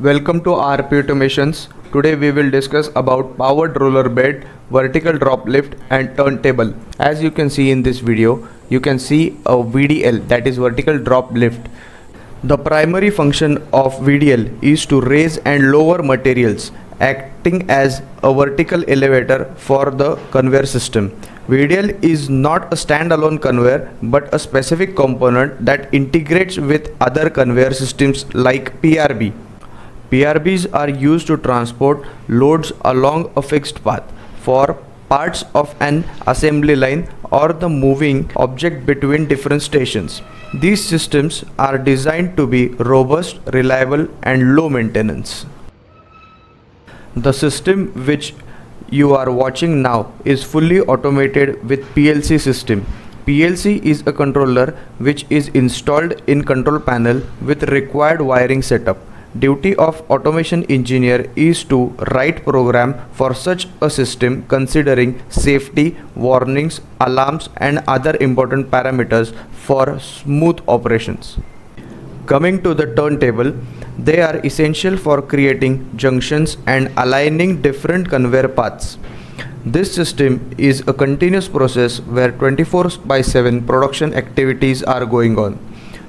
Welcome to RP Automations. Today we will discuss about powered roller bed, vertical drop lift and turntable. As you can see in this video, you can see a VDL, that is vertical drop lift. The primary function of VDL is to raise and lower materials, acting as a vertical elevator for the conveyor system. VDL is not a standalone conveyor but a specific component that integrates with other conveyor systems like PRB. PRBs are used to transport loads along a fixed path for parts of an assembly line or the moving object between different stations. These systems are designed to be robust, reliable and low maintenance. The system which you are watching now is fully automated with PLC system. PLC is a controller which is installed in control panel with required wiring setup. Duty of automation engineer is to write program for such a system considering safety, warnings, alarms and other important parameters for smooth operations. Coming to the turntable, they are essential for creating junctions and aligning different conveyor paths. This system is a continuous process where 24/7 production activities are going on.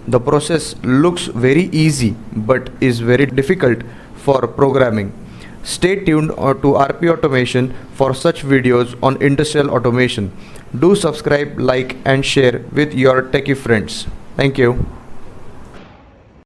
The process looks very easy but is very difficult for programming. Stay tuned to RP Automation for such videos on industrial automation. Do subscribe, like and share with your techie friends. Thank you.